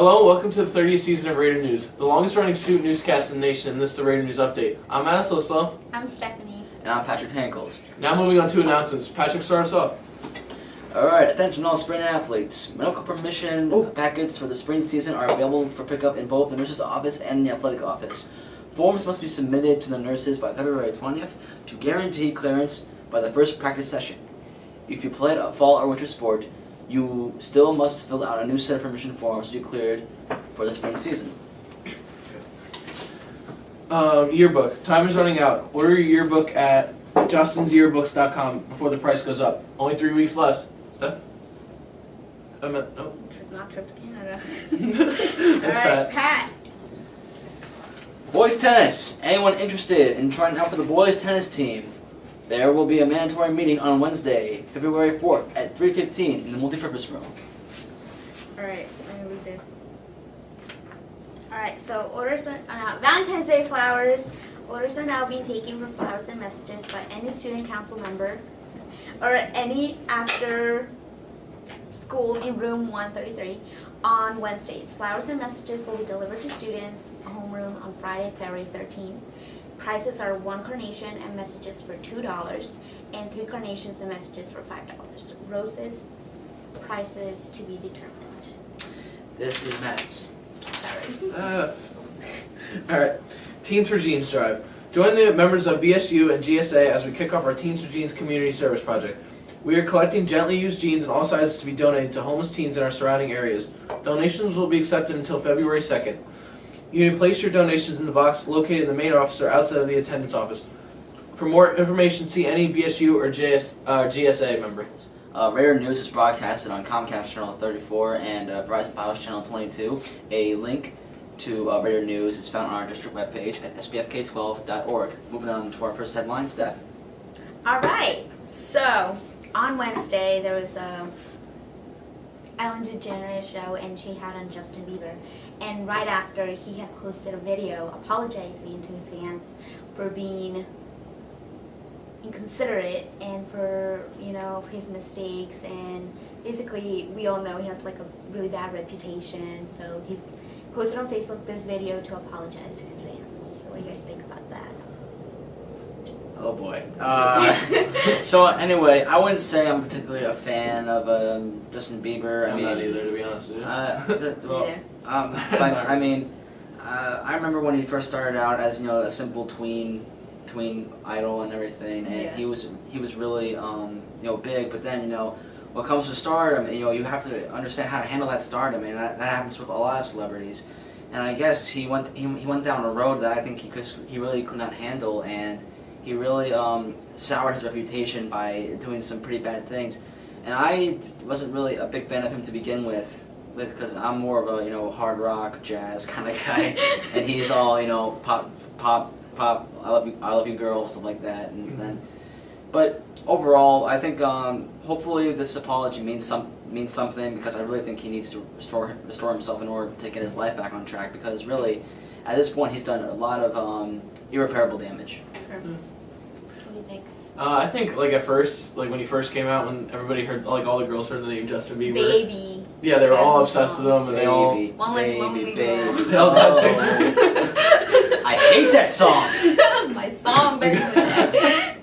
Hello, welcome to the 30th season of Raider News, the longest running student newscast in the nation, and this is the Raider News Update. I'm Matt Slislow. I'm Stephanie. And I'm Patrick Hankels. Now moving on to announcements. Patrick, start us off. Alright, attention all spring athletes. Medical permission packets for the spring season are available for pickup in both the nurse's office and the athletic office. Forms must be submitted to the nurses by February 20th to guarantee clearance by the first practice session. If you played a fall or winter sport, you still must fill out a new set of permission forms to be cleared for the spring season. Yearbook. Time is running out. Order your yearbook at justinsyearbooks.com before the price goes up. Only 3 weeks left. Steph? No. Not trip to Canada. That's Alright, Pat. Pat. Boys tennis. Anyone interested in trying out for the boys tennis team? There will be a mandatory meeting on Wednesday, February 4th at 3:15 in the multipurpose room. Alright, let me read this. Alright, so orders are now Valentine's Day flowers. Orders are now being taken for flowers and messages by any student council member or any after school in room 133 on Wednesdays. Flowers and messages will be delivered to students' homeroom on Friday, February 13th. Prices are 1 carnation and messages for $2 and 3 carnations and messages for $5. Roses prices to be determined. This is Matt's. Alright. Teens for Jeans Drive. Join the members of BSU and GSA as we kick off our Teens for Jeans community service project. We are collecting gently used jeans in all sizes to be donated to homeless teens in our surrounding areas. Donations will be accepted until February 2nd. You may place your donations in the box located in the main office or outside of the attendance office. For more information, see any BSU or GSA member. Raider News is broadcasted on Comcast Channel 34 and Verizon Files Channel 22. A link to Raider News is found on our district webpage at sbfk12.org. Moving on to our first headline, Steph. Alright, so on Wednesday there was a Ellen DeGeneres show and she had on Justin Bieber, and right after he had posted a video apologizing to his fans for being inconsiderate and for his mistakes, and basically we all know he has like a really bad reputation, so he's posted on Facebook this video to apologize to his fans. So what do you guys think about that? Oh boy. So anyway, I wouldn't say I'm particularly a fan of Justin Bieber. I'm not either, to be honest with you. I remember when he first started out as a simple tween idol and everything, and he was really big. But then what comes with stardom, you have to understand how to handle that stardom, and that happens with a lot of celebrities. And I guess he went down a road that I think he really could not handle, and he really soured his reputation by doing some pretty bad things. And I wasn't really a big fan of him to begin with, because I'm more of a hard rock, jazz kind of guy, and he's all pop, I love you, girl, stuff like that. And then, but overall, I think hopefully this apology means something, because I really think he needs to restore himself in order to get his life back on track, because really, at this point, he's done a lot of irreparable damage. Sure. What do you think? I think at first, when he first came out, when everybody heard, all the girls heard the name Justin Bieber. Baby. Yeah, they were all obsessed with him, and they all. One less lonely girl. They all got to. I hate that song. That was my song back in the day.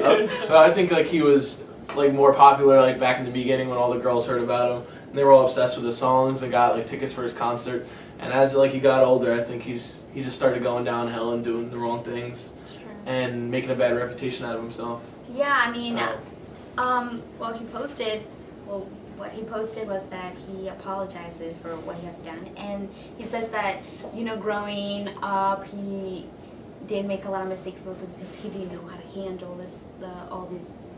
Oh. So I think he was more popular back in the beginning when all the girls heard about him, and they were all obsessed with the songs. They got tickets for his concert, and as he got older, I think he just started going downhill and doing the wrong things. Sure. And making a bad reputation out of himself. Yeah, I mean, what he posted was that he apologizes for what he has done, and he says that growing up he did make a lot of mistakes, mostly because he didn't know how to handle all this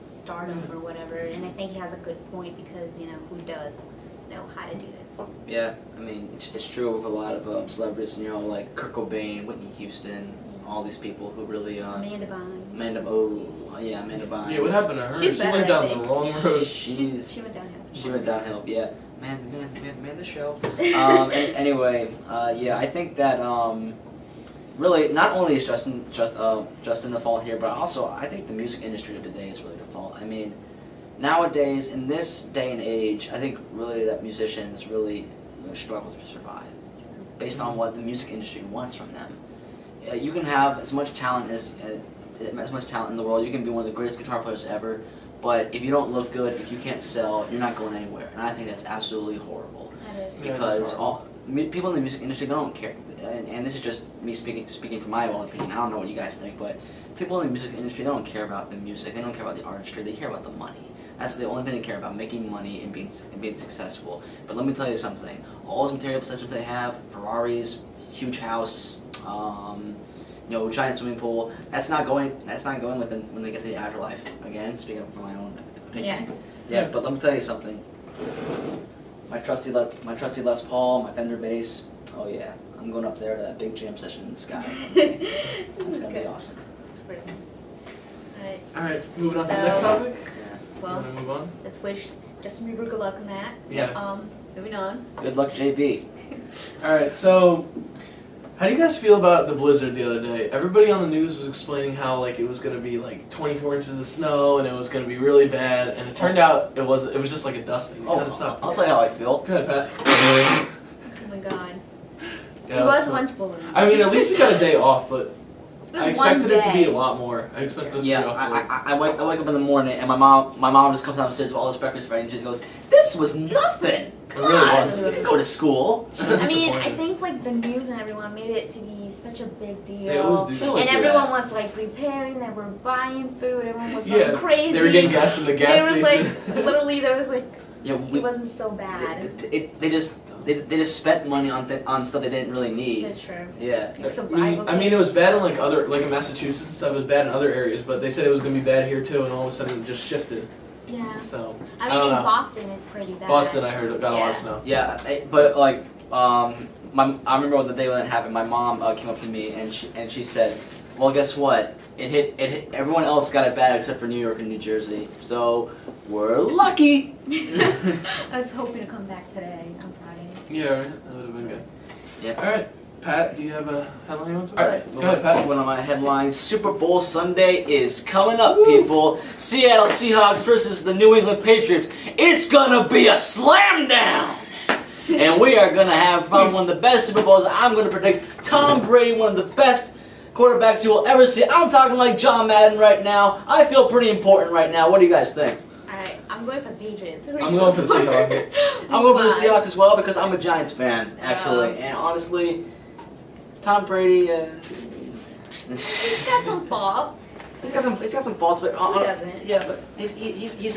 stardom or whatever. And I think he has a good point, because who does know how to do this? Yeah, I mean it's true with a lot of celebrities, like Kurt Cobain, Whitney Houston, all these people who really Amanda Bynes. Amanda Bynes. Yeah, what happened to her? She's she better, went down I think. the wrong road. She went downhill. She went downhill. Yeah, man, the show. Anyway, yeah, I think that really not only is Justin the fault here, but also I think the music industry of today is really the fault. I mean, nowadays, in this day and age, I think really that musicians really struggle to survive based on what the music industry wants from them. You can have as much talent as much talent in the world. You can be one of the greatest guitar players ever, but if you don't look good, if you can't sell, you're not going anywhere. And I think that's absolutely horrible. That is. Yeah, Because that's people in the music industry, they don't care. And this is just me speaking from my own opinion. I don't know what you guys think, but people in the music industry, they don't care about the music. They don't care about the artistry. They care about the money. That's the only thing they care about, making money and being successful. But let me tell you something. All those material possessions they have, Ferraris, huge house, giant swimming pool, that's not going with them when they get to the afterlife. Again, speaking from my own opinion. Yeah. Yeah, but let me tell you something. My trusty Les Paul, my Fender bass. Oh yeah, I'm going up there to that big jam session in the sky. It's gonna be awesome. Alright, Alright, moving on to the So- next topic. Yeah. well, You wanna move on? let's wish Justin Bieber good luck on that. Yeah. Moving on. Good luck, JB. Alright, so how do you guys feel about the blizzard the other day? Everybody on the news was explaining how like it was gonna be like 24 inches of snow and it was gonna be really bad, and it turned out it was just like a dusting. It kind of sucked. I'll tell you how I feel. Go ahead, Pat. Oh my god. Yeah, It was so- much balloon. I mean, at least we got a day off, but It was I one expected it to be day. a lot more. I expected us to Yeah, be off more. I wake up in the morning and my mom just comes downstairs with all this breakfast ready and she just goes, "This was nothing. Come It really on, wasn't. you didn't go to school." So I mean, I disappointed. think like the news and everyone made it to be such a big deal. They always do. They always And do everyone that. was like preparing, they were buying food, everyone was Yeah, going crazy. they were getting gas from the gas There was station. like, literally, there was like, Yeah, it wasn't so bad. they just spent money on stuff they didn't really need. That's true. Yeah. Like survival I mean, it was bad in like in Massachusetts and stuff. It was bad in other areas, but they said it was gonna be bad here too, and all of a sudden it just shifted. Yeah. So I I mean, don't in know. Boston, it's pretty bad. Boston, I heard, got a lot Yeah. of snow. Yeah, but like, I remember the day when it happened. My mom came up to me and she said, "Well, guess what? It hit. Everyone else got it bad except for New York and New Jersey. So we're lucky." I was hoping to come back today on Friday. Yeah, right? That would have been good. Yeah. All right, Pat, do you have a headline you want to? All right, Go ahead, Pat. One of my headlines: Super Bowl Sunday is coming up, people. Seattle Seahawks versus the New England Patriots. It's gonna be a slam down, and we are gonna have probably one of the best Super Bowls. I'm gonna predict Tom Brady, one of the best quarterbacks you will ever see. I'm talking like John Madden right now. I feel pretty important right now. What do you guys think? Alright, I'm going for the Patriots. Who are I'm you going for the Seahawks. I'm going for the Why? Seahawks as well because I'm a Giants fan, actually. Oh. And honestly, Tom Brady. He's got some faults. He's got some faults, but Who doesn't? Yeah, but he's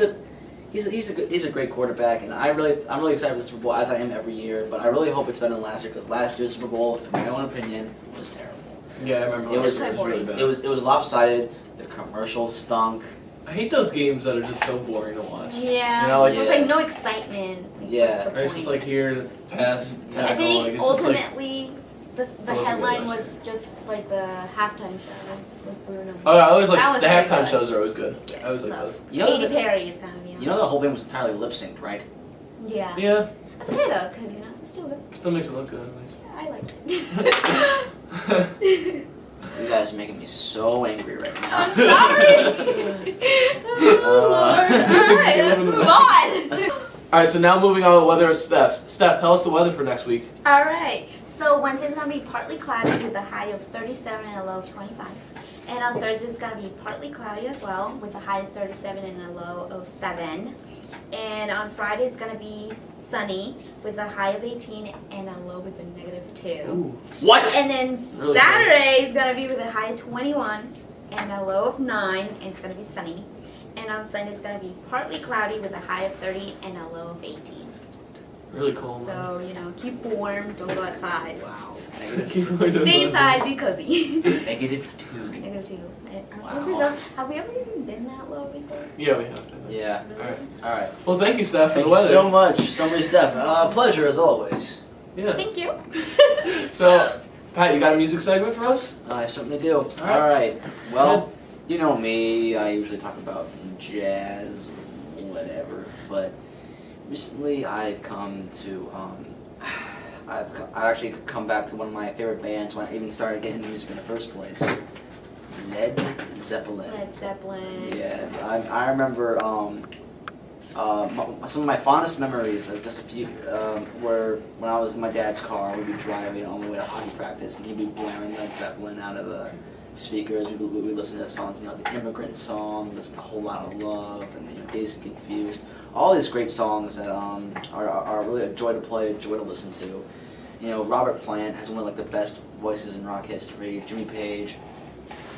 a great quarterback, and I'm really excited for the Super Bowl as I am every year. But I really hope it's better than last year because last year's Super Bowl, in my own opinion, was terrible. Yeah, I remember. It was quite really boring. bad. It was lopsided. The commercials stunk. I hate those games that are just so boring to watch. Yeah. You know, like- There's like no excitement. Like, Yeah. what's the Or it's just point? like here, pass, tackle. I think like, it's just like, ultimately the That wasn't good headline last was just like the halftime show with Bruno. oh, I always That like was the very halftime good. shows are always good. Yeah, I always like no. those. You know Katy the- Perry is kind of You know the whole thing was entirely lip synced, right? Yeah. Yeah, That's okay though, because it's still good. still makes it look good. I liked At least. it. You guys are making me so angry right now. I'm sorry. Oh Lord. Alright, let's move on. All right, so now moving on to the weather with Steph. Steph, tell us the weather for next week. Alright, so Wednesday's gonna be partly cloudy with a high of 37 and a low of 25. And on Thursday it's gonna be partly cloudy as well with a high of 37 and a low of 7. And on Friday it's gonna be sunny with a high of 18 and a low with a negative 2. What? And then Really Saturday is gonna be with a high of 21 and a low of 9, and it's gonna be sunny. And on Sunday it's gonna be partly cloudy with a high of 30 and a low of 18. Really cold. So, keep warm, don't go outside. Wow. Keep going to Stay the- inside, be cozy. -2. Negative 2. Wow. Have we ever even been that low before? Yeah, we have. Yeah. All right. All right. Well, thank you, Steph, for Thank the you weather. so much, so many stuff. Pleasure as always. Yeah. Thank you. So, Pat, you got a music segment for us? I certainly do. right. All right. Well, you know me. I usually talk about jazz, whatever. But recently, I've come to I've actually come back to one of my favorite bands when I even started getting into music in the first place. Led Zeppelin. Led Zeppelin. Yeah, I remember some of my fondest memories of just a few were when I was in my dad's car. We'd be driving on the way to hockey practice, and he'd be blaring Led Zeppelin out of the speakers. We'd listen to songs, the Immigrant Song, listen to A Whole Lot of Love, and Dazed and Confused. All these great songs that are really a joy to play, a joy to listen to. Robert Plant has one of the best voices in rock history. Jimmy Page,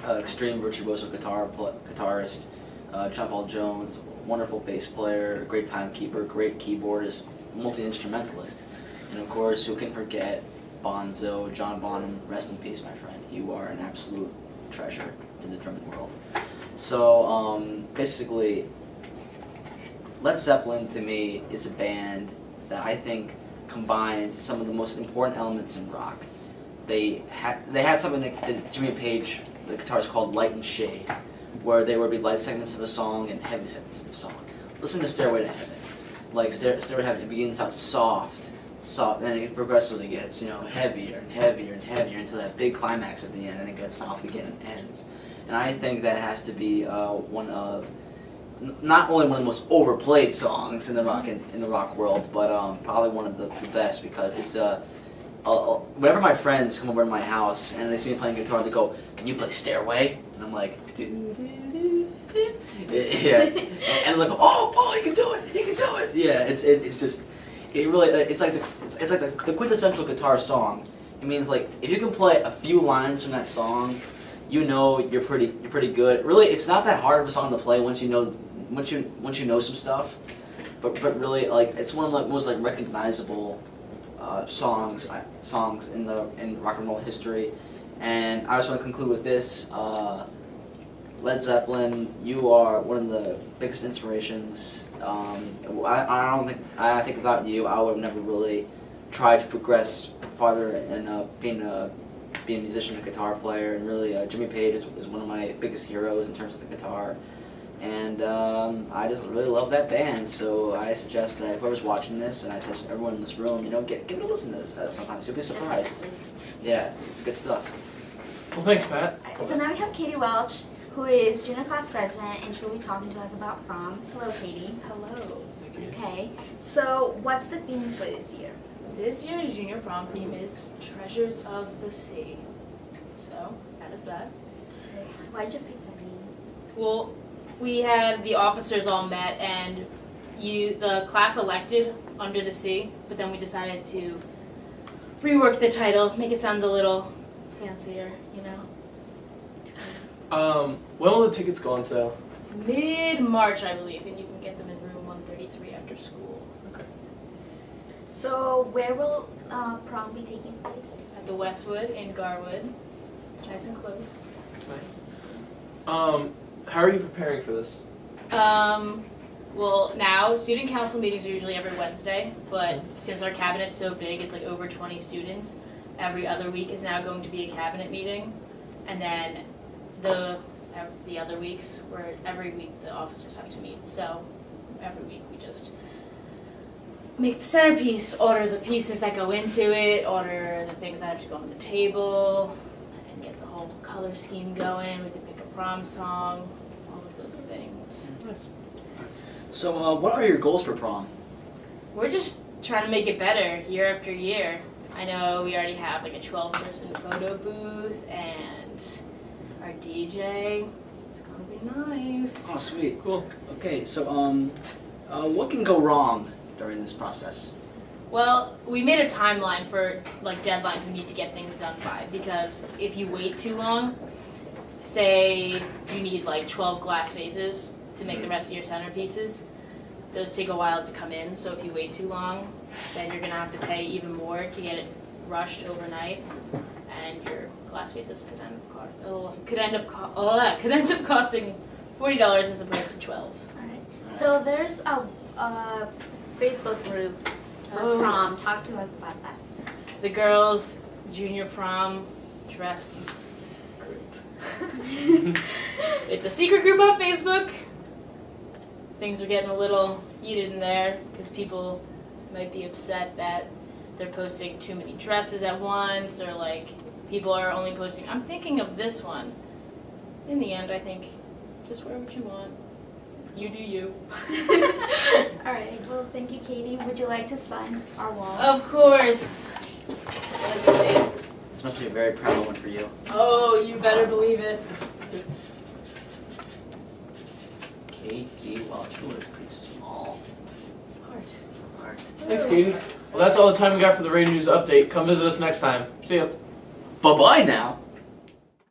extreme virtuoso guitarist. John Paul Jones, wonderful bass player, great timekeeper, great keyboardist, multi-instrumentalist. And of course, who can forget Bonzo, John Bonham, rest in peace, my friend. You are an absolute treasure to the drumming world. So, basically, Led Zeppelin to me is a band that I think combined some of the most important elements in rock. They had something that Jimmy Page, the guitarist, called light and shade, where there would be light segments of a song and heavy segments of a song. Listen to Stairway to Heaven. Stairway to Heaven, it begins out soft, and then it progressively gets, heavier and heavier and heavier until that big climax at the end, and it gets soft again and ends. And I think that has to be one of, not only one of the most overplayed songs in the rock world, but probably one of the best, because it's whenever my friends come over to my house and they see me playing guitar, they go, "Can you play Stairway?" And I'm like, yeah, and they're like, "Oh, you can do it, you can do it." Yeah, it's like the quintessential guitar song. It means if you can play a few lines from that song, you're pretty good. Really, it's not that hard of a song to play once you know some stuff. But really, it's one of the most recognizable songs in rock and roll history. And I just want to conclude with this. Led Zeppelin, you are one of the biggest inspirations. I think without you, I would have never really tried to progress farther in being a musician, a guitar player, and really Jimmy Page is one of my biggest heroes in terms of the guitar. And I just really love that band, so I suggest that whoever's watching this, and I suggest everyone in this room, give it a listen to this sometimes. You'll be surprised. Yeah, it's good stuff. Well, thanks, Pat. Alright, so now we have Katie Welch, who is junior class president, and she'll be talking to us about prom. Hello, Katie. Hello. Okay, so what's the theme for this year? This year's junior prom theme is Treasures of the Sea. So, that is that. Why'd you pick that name? Well, we had the officers all met, and the class elected Under the Sea, but then we decided to rework the title, make it sound a little fancier, When will the tickets go on sale? Mid-March, I believe, and you can get them in room 133 after school. Okay. So where will prom be taking place? At the Westwood in Garwood. Nice and close. That's nice. How are you preparing for this? Well, now student council meetings are usually every Wednesday, but since our cabinet's so big, it's over 20 students. Every other week is now going to be a cabinet meeting, and then the other weeks, where every week the officers have to meet. So every week we just make the centerpiece, order the pieces that go into it, order the things that have to go on the table, and get the whole color scheme going. We have to pick a prom song, all of those things. Nice. So, what are your goals for prom? We're just trying to make it better year after year. I know we already have a 12-person photo booth and our DJ. It's gonna be nice. Oh, sweet. Cool. Okay, so, what can go wrong during this process? Well, we made a timeline for deadlines we need to get things done by, because if you wait too long, say you need 12 glass vases to make the rest of your centerpieces, those take a while to come in, so if you wait too long, then you're gonna have to pay even more to get it rushed overnight, and your glass vases could end up costing $40 as opposed to $12. Alright. So there's a Facebook group for prom. Yes. Talk to us about that. The girls' junior prom dress group. It's a secret group on Facebook. Things are getting a little heated in there because people might be upset that they're posting too many dresses at once, or people are only posting, I'm thinking of this one. In the end, I think just wear what you want. You do you. All right. Well, thank you, Katie. Would you like to sign our wall? Of course. Let's see. This must be a very proud moment for you. Oh, you better believe it. Katie Welch, ooh, it's pretty small. Heart. Thanks, Katie. Well, that's all the time we got for the Rating News update. Come visit us next time. See ya. Bye-bye now.